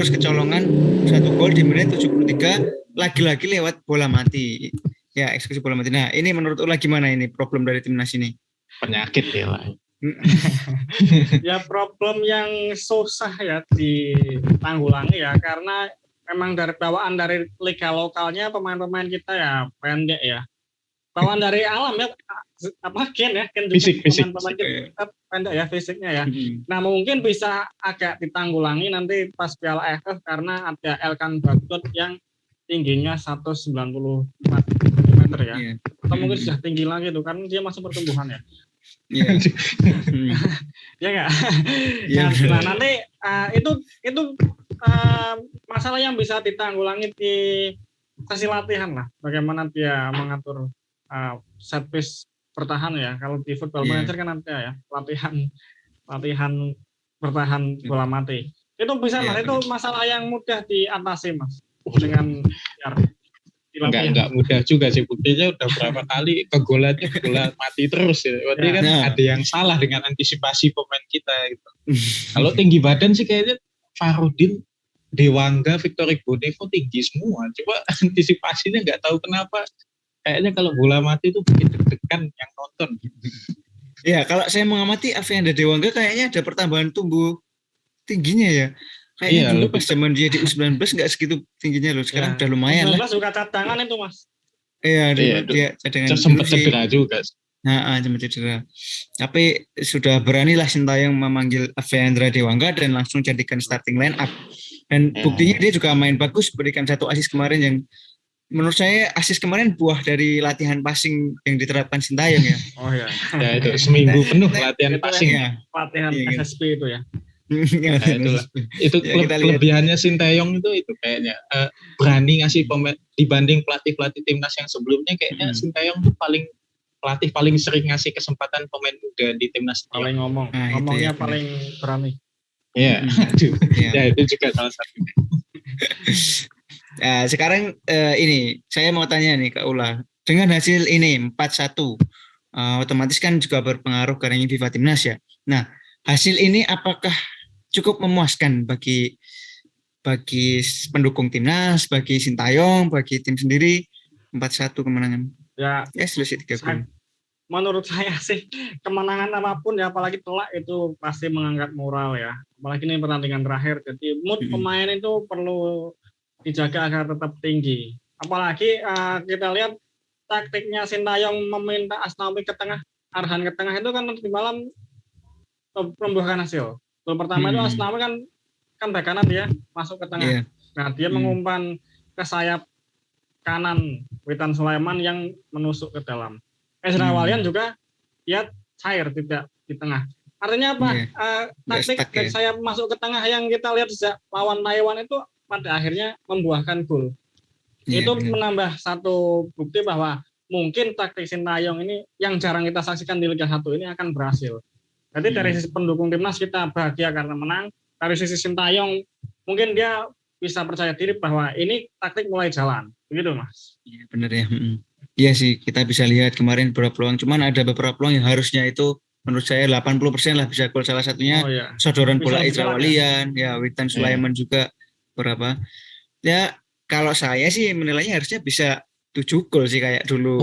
terus kecolongan 1 gol di menit 73 lagi-lagi lewat bola mati. Ya, eksekusi bola mati. Nah, ini menurut Ula gimana ini problem dari timnas ini? Penyakit ya lah. Ya problem yang susah ya ditanggulangi ya, karena memang dari bawaan dari liga lokalnya pemain-pemain kita ya pendek ya. Bawaan dari alam ya, gen juga fisik. Pemain-pemain kita pendek ya fisiknya ya. Nah mungkin bisa agak ditanggulangi nanti pas Piala AFF karena ada Elkan Bagot yang tingginya 194 meter ya. Atau mungkin sudah tinggi lagi tuh karena dia masih pertumbuhan ya. Iya. Ya nggak. Ya, nah nanti itu masalah yang bisa ditanggulangi di sesi latihan lah. Bagaimana dia mengatur set piece bertahan ya. Kalau di Football Manager kan nanti ya latihan bertahan bola mati. Itu bisa mas. Itu masalah yang mudah diatasi mas. Dengan Enggak mudah juga sih, buktinya udah berapa kali kegolannya bola mati terus ya. Berarti kan ada yang salah dengan antisipasi pemain kita gitu. Kalau tinggi badan sih kayaknya Farudin, Dewangga, Victor Igbonevo tinggi semua. Coba antisipasinya nggak tahu kenapa. Kayaknya kalau bola mati itu bikin deg-degan yang nonton. Ya, kalau saya mengamati Avianda Dewangga kayaknya ada pertambahan tumbuh tingginya ya. Kayaknya dulu pas zaman dia di U19 nggak segitu tingginya loh. Sekarang udah lumayan lah. U19 juga cadangan itu mas. Iya, dia cadangan. Sempat cedera juga. Sempat cedera. Tapi sudah beranilah Sintayong memanggil Aviandra Dewangga dan langsung jadikan starting line up. Dan buktinya dia juga main bagus, berikan 1 assist kemarin yang menurut saya assist kemarin buah dari latihan passing yang diterapkan Sintayong ya. Oh iya. Ya itu seminggu penuh latihan passing ya. Latihan SSP itu ya. Nah, itu kelebihannya Sintayong itu kayaknya berani ngasih dibanding pelatih timnas yang sebelumnya kayaknya Sintayong tuh pelatih paling sering ngasih kesempatan pemain muda di timnas. Paling ngomongnya paling berani. Iya, ya itu juga salah satunya. Sekarang ini saya mau tanya nih ke Ula, dengan hasil ini 4-1 otomatis kan juga berpengaruh ke ranking FIFA Timnas ya. Nah hasil ini apakah cukup memuaskan bagi pendukung timnas, bagi Sintayong, bagi tim sendiri 4-1 kemenangan? Ya selisih 3 gol. Menurut saya sih kemenangan apapun ya, apalagi telak itu pasti mengangkat moral ya. Apalagi ini pertandingan terakhir, jadi mood pemain itu perlu dijaga agar tetap tinggi. Apalagi kita lihat taktiknya Sintayong meminta Asnawi ke tengah, Arhan ke tengah itu kan nanti malam membuahkan hasil. Gol pertama itu Asnawi kan bek kanan dia masuk ke tengah. Nah dia mengumpan ke sayap kanan Witan Sulaiman yang menusuk ke dalam. Ezra Walian juga dia cair tidak di tengah. Artinya apa? Taktik dari sayap masuk ke tengah yang kita lihat sejak lawan Taiwan itu pada akhirnya membuahkan gol. Itu menambah satu bukti bahwa mungkin taktik Sintayong ini yang jarang kita saksikan di Liga 1 ini akan berhasil. Jadi dari sisi pendukung timnas kita bahagia karena menang. Dari sisi Sintayong mungkin dia bisa percaya diri bahwa ini taktik mulai jalan. Begitu mas. Iya benar ya. Iya sih kita bisa lihat kemarin beberapa peluang. Cuman ada beberapa peluang yang harusnya itu menurut saya 80% lah bisa gol. Salah satunya sodoran bola Ezra Walian, Witan Sulaiman juga berapa. Ya kalau saya sih menilainya harusnya bisa 7 gol sih kayak dulu.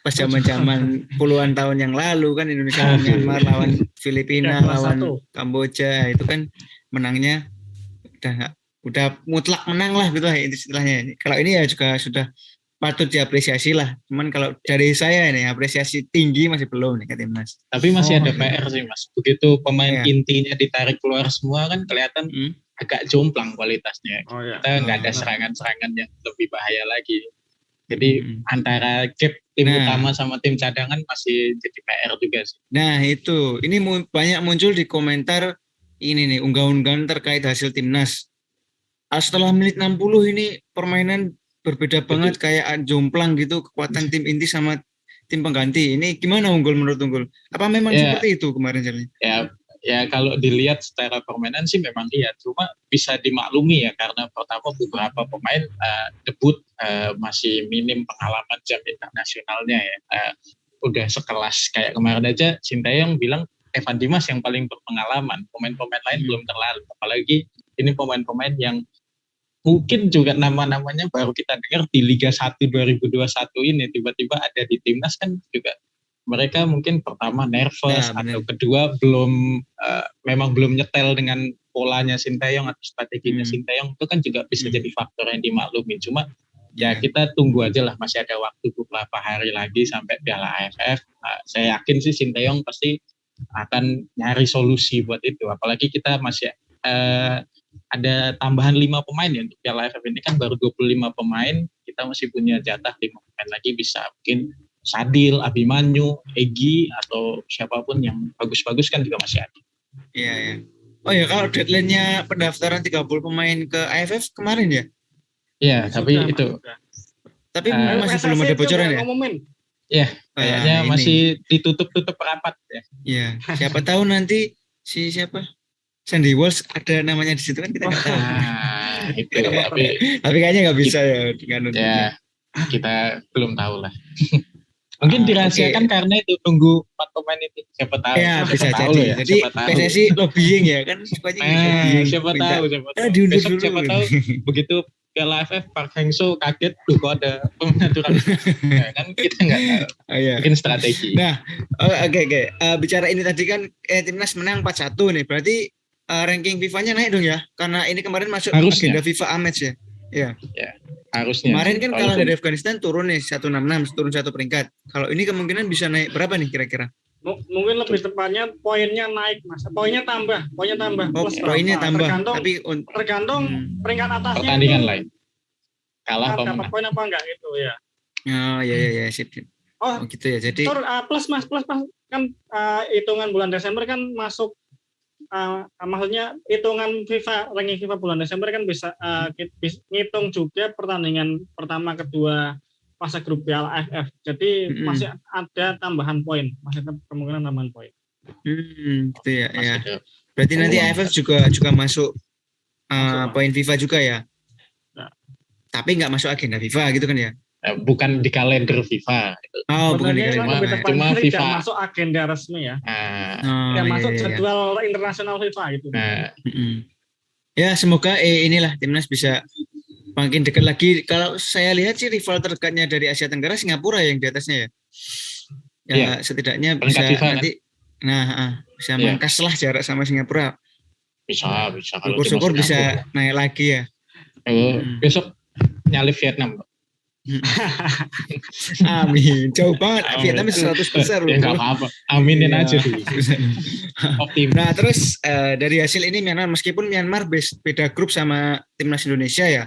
Pas zaman-zaman puluhan tahun yang lalu kan Indonesia lawan Myanmar, lawan Filipina, lawan Kamboja itu kan menangnya udah mutlak menang lah gitu istilahnya. Kalau ini ya juga sudah patut diapresiasi lah. Cuman kalau dari saya ini apresiasi tinggi masih belum nih ke timnas. Tapi masih ada PR sih mas. Begitu pemain intinya ditarik keluar semua kan kelihatan agak jomplang kualitasnya. Kita nggak ada serangan-serangan yang lebih bahaya lagi. Jadi antara gap tim utama sama tim cadangan masih jadi PR juga sih. Nah itu, ini banyak muncul di komentar ini nih, unggahan-unggahan terkait hasil timnas. Setelah menit 60 ini permainan berbeda banget kayak jomplang gitu, kekuatan tim inti sama tim pengganti. Ini gimana menurut Unggul? Apa memang seperti itu kemarin jalannya? Ya kalau dilihat secara permainan sih memang iya, cuma bisa dimaklumi ya karena pertama beberapa pemain debut masih minim pengalaman jam internasionalnya ya. Udah sekelas kayak kemarin aja Sintayong bilang Evan Dimas yang paling berpengalaman, pemain-pemain lain belum terlalu, apalagi ini pemain-pemain yang mungkin juga nama-namanya baru kita dengar di Liga 1 2021 ini, tiba-tiba ada di timnas kan juga mereka mungkin pertama nervous atau kedua memang belum nyetel dengan polanya Sinteyong atau strateginya Sinteyong, itu kan juga bisa jadi faktor yang dimaklumi. Cuma ya kita tunggu aja lah, masih ada waktu beberapa hari lagi sampai Piala AFF. Saya yakin sih Sinteyong pasti akan nyari solusi buat itu, apalagi kita masih ada tambahan 5 pemain ya untuk Piala AFF ini kan baru 25 pemain, kita masih punya jatah 5 pemain lagi, bisa mungkin Sadil, Abimanyu, Egy atau siapapun yang bagus-bagus kan juga masih ada. Iya ya. Oh ya, kalau deadline-nya pendaftaran 30 pemain ke AFF kemarin ya? Iya, tapi itu. Tapi masih belum ada bocoran ya? Iya, kayaknya masih ditutup rapat ya. Iya, siapa tahu nanti siapa? Sandy Walsh ada namanya di situ kan, kita nggak tahu. Itu tapi kayaknya nggak bisa ya dengan ya, kita belum tahu lah. Mungkin dirahasiakan karena itu tunggu 4 pemain itu, siapa tahu. Ya, bisa jadi. Ya. Jadi PSSI lobbying ya kan, sukanya lobbying. Siapa tahu. Besok siapa tahu begitu Piala AFF Park Hang-seo kaget tuh kok ada pengaturan. Kan kita nggak tahu. Mungkin strategi. Nah, oke. Bicara ini tadi kan timnas menang 4-1 nih. Berarti ranking FIFA-nya naik dong ya? Karena ini kemarin masuk agenda FIFA A-match ya. Iya. Ya, harusnya. Kemarin kan kalah dari Afghanistan, turun nih 166, turun 1 peringkat. Kalau ini kemungkinan bisa naik berapa nih kira-kira? Mungkin lebih tepatnya poinnya naik, Mas. Poinnya tambah. Oh, poinnya tambah. Tergantung peringkat atasnya. Pertandingan lain. Kalah apa dapat poin apa enggak gitu ya. Oh, iya sip. Oh, gitu ya. Jadi plus kan hitungan bulan Desember kan masuk, maksudnya hitungan FIFA, ranking FIFA bulan Desember kan bisa ngitung juga pertandingan pertama kedua fase grup Piala AFF. Jadi masih ada tambahan poin, masih ada kemungkinan tambahan poin. Gitu ya. Berarti nanti AFF juga masuk poin FIFA juga ya. Tapi nggak masuk agenda FIFA gitu kan ya? Bukan di kalender FIFA. Bukan di kalender. Cuma FIFA masuk agenda resmi ya. Masuk jadwal internasional FIFA gitu. Ya semoga inilah timnas bisa makin dekat lagi. Kalau saya lihat sih rival terdekatnya dari Asia Tenggara Singapura yang di atasnya ya. Ya setidaknya bisa nanti. Kan? Bisa mangkas lah jarak sama Singapura. Bisa. Syukur-syukur bisa naik lagi ya. Besok nyalip Vietnam. Amin, jauh banget. Vietnam 100 besar loh. Enggak apa-apa. Aminin aja dulu. Optimis. Nah, terus dari hasil ini Myanmar, meskipun Myanmar beda grup sama timnas Indonesia ya.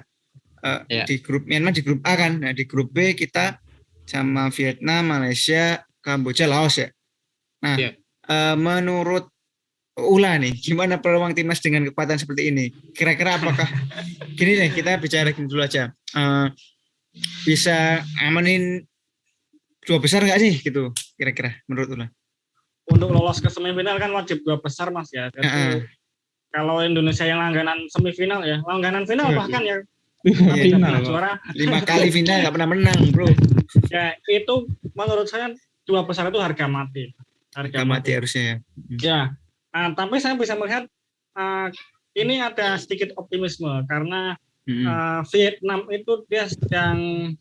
Di grup Myanmar di grup A kan. Nah, di grup B kita sama Vietnam, Malaysia, Kamboja, Laos ya. Nah, menurut Ula nih, gimana peluang timnas dengan kekuatan seperti ini? Kira-kira apakah gini deh, kita bicara dulu aja. Bisa amanin 2 besar nggak sih gitu kira-kira menurut Ula? Untuk lolos ke semifinal kan wajib 2 besar Mas ya. Jadi kalau Indonesia yang langganan semifinal ya, langganan final bahkan ya. Final juara 5 kali final nggak pernah menang bro. Ya itu menurut saya 2 besar itu harga mati. Harga mati harusnya ya. Ya. Tapi saya bisa melihat ini ada sedikit optimisme karena Vietnam itu dia sedang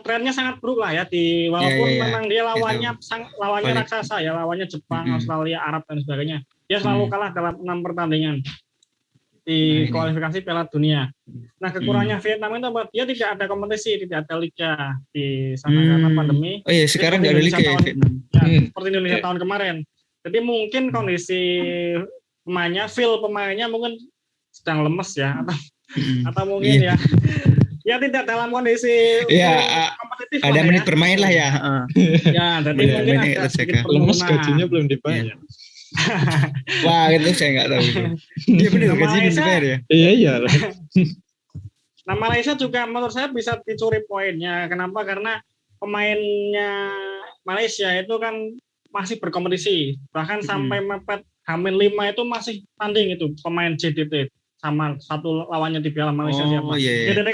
trennya sangat buruk lah ya, walaupun memang dia lawannya raksasa ya, lawannya Jepang, Australia, Arab dan sebagainya. Dia selalu kalah dalam 6 pertandingan di kualifikasi Piala Dunia. Nah, kekurangannya Vietnam itu apa? Dia tidak ada kompetisi, tidak ada liga di sana karena pandemi. Oh iya, sekarang nggak ada liga ya Vietnam. Seperti Indonesia tahun kemarin. Jadi mungkin kondisi pemainnya mungkin sedang lemes ya, atau mungkin ya tidak dalam kondisi kompetitif. Ada menit bermain lah ya. Ya, jadi mungkin agak sedikit lemes, gajinya belum dibayar. Wah, itu saya nggak tahu. Iya benar, gajinya belum dibayar ya. Iya. Nah, Malaysia juga menurut saya bisa dicuri poinnya. Kenapa? Karena pemainnya Malaysia itu kan masih berkompetisi, bahkan sampai mepet H-5 itu masih tanding itu pemain JDT sama satu lawannya di Piala Malaysia siapa. JDT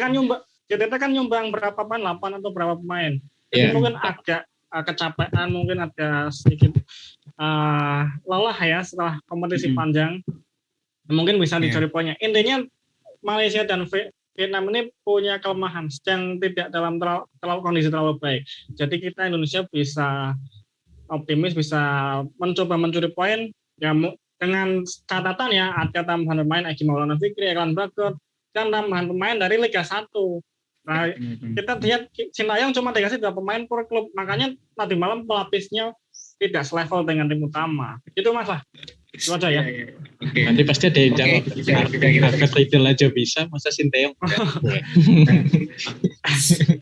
kan nyumbang berapa pemain, 8 atau berapa pemain. Jadi mungkin agak kecapean, mungkin ada sedikit lelah ya setelah kompetisi panjang. Mungkin bisa dicari poinnya. Intinya Malaysia dan Vietnam ini punya kelemahan, sedang tidak dalam kondisi terlalu baik. Jadi kita Indonesia bisa optimis, bisa mencoba mencuri poin ya, dengan catatan ya ada tambahan pemain Egy Maulana Fikri, Elan Bagot, dan tambahan pemain dari Liga 1. Nah, kita lihat Sintayong cuma dikasih 2 pemain per klub, makanya tadi malam pelapisnya tidak selevel dengan tim utama. Itu Mas lah. Itu aja ya. Okay. Nanti pasti ada yang jawab. Harga Riedel aja bisa, masa Sintayong?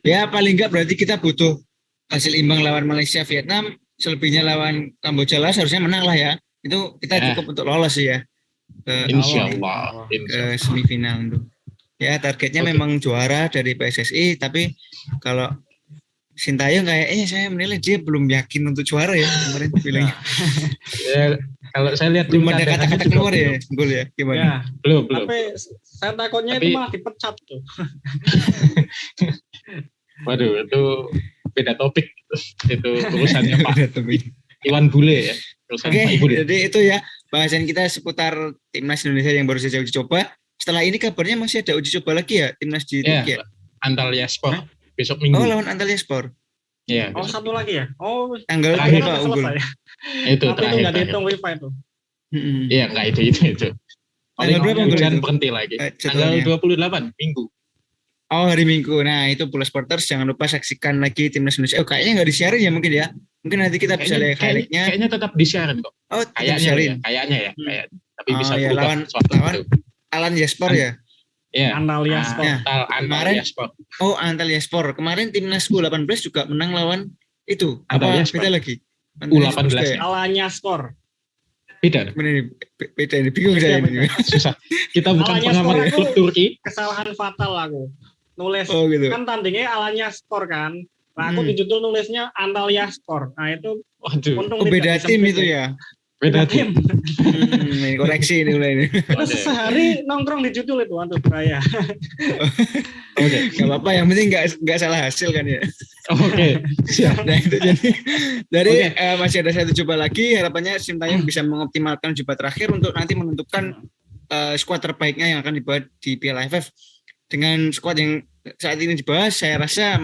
Ya paling enggak berarti kita butuh hasil imbang lawan Malaysia, Vietnam, selebihnya lawan Kamboja lah seharusnya menang lah ya. Itu kita cukup untuk lolos sih ya. Insyaallah. Ke semifinal itu. Ya targetnya memang juara dari PSSI, tapi kalau Sintayong kayaknya saya menilai dia belum yakin untuk juara ya kemarin bilangnya. Ya, kalau saya lihat belum ada kata-kata keluar ya, gol ya gimana? Ya, belum. Tapi saya takutnya itu malah dipecat tuh. Waduh, itu beda topik itu urusannya Pak Iwan Bule ya. Oke, jadi itu ya bahasan kita seputar timnas Indonesia yang baru saja uji coba. Setelah ini kabarnya masih ada uji coba lagi ya timnas di Turki ya? Antalyaspor besok Minggu. Oh, lawan Antalyaspor. Iya. Oh, satu lagi ya? Oh, tanggal berapa unggul? Itu tapi itu nggak dihitung FIFA itu. Iya, nggak itu. Tanggal berapa unggul? Jangan berhenti lagi. Tanggal 28 Minggu. Oh, hari Minggu. Nah, itu Bola Sporters jangan lupa saksikan lagi timnas Indonesia. Oh, kayaknya nggak disiarin ya mungkin ya. Mungkin nanti kita bisa lihat highlight-nya. Kayaknya tetap disiarin kok. Oh, kayaknya ya. Tapi bisa berubah lawan Antalyaspor ya. Iya. Antalyaspor. Antalyaspor. Oh, Antalyaspor. Kemarin timnas U18 juga menang lawan itu. Apa beda lagi? U18. Alanyaspor. Beda. Beda ini bingung saya ini. Susah. Kita bukan pengamat klub Turki. Kesalahan fatal aku. Nulis gitu. Kan tandingnya Alanyaspor kan. Nah, aku di judul nulisnya Antalyaspor. Nah, itu beda tim itu ya. Beda tim. Ini koreksi ini mulai ini. Terus sehari nongkrong di judul itu, aduh bahaya. Oke, nggak apa-apa. Yang penting nggak salah hasil kan ya. Oke, siap. Nah itu jadi dari masih ada 1 coba lagi. Harapannya Sintayong bisa mengoptimalkan coba terakhir untuk nanti menentukan skuad terbaiknya yang akan dibuat di Piala AFF. Dengan skuad yang saat ini dibahas, saya rasa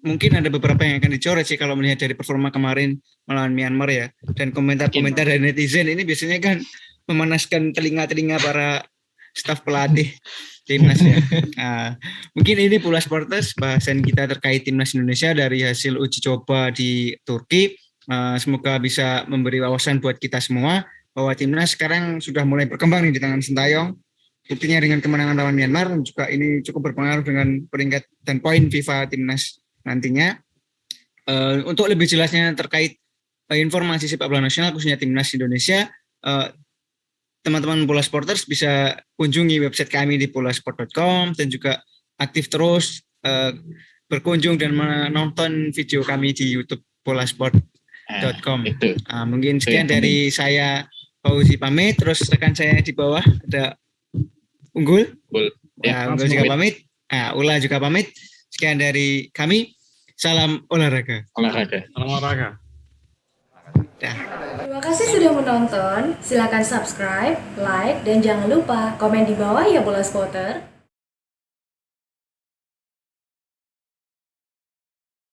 mungkin ada beberapa yang akan dicoret sih kalau melihat dari performa kemarin melawan Myanmar ya. Dan komentar-komentar dari netizen ini biasanya kan memanaskan telinga-telinga para staf pelatih timnas ya. Nah, mungkin ini Bola Sporters bahasan kita terkait timnas Indonesia dari hasil uji coba di Turki. Semoga bisa memberi wawasan buat kita semua bahwa timnas sekarang sudah mulai berkembang nih di tangan Sintayong. Buktinya dengan kemenangan lawan Myanmar juga ini cukup berpengaruh dengan peringkat dan poin FIFA timnas nantinya. Untuk lebih jelasnya terkait informasi sepak bola nasional khususnya timnas Indonesia, teman-teman Bola Sporters bisa kunjungi website kami di bolasport.com dan juga aktif terus berkunjung dan menonton video kami di YouTube bolasport.com. Mungkin sekian dari saya, Fauzi pamit, terus rekan saya di bawah ada Unggul Unggul juga pamit, Ula juga pamit. Sekian dari kami. Salam olahraga. Salam olahraga. Terima kasih sudah menonton. Silakan subscribe, like, dan jangan lupa komen di bawah ya Bola Spotter.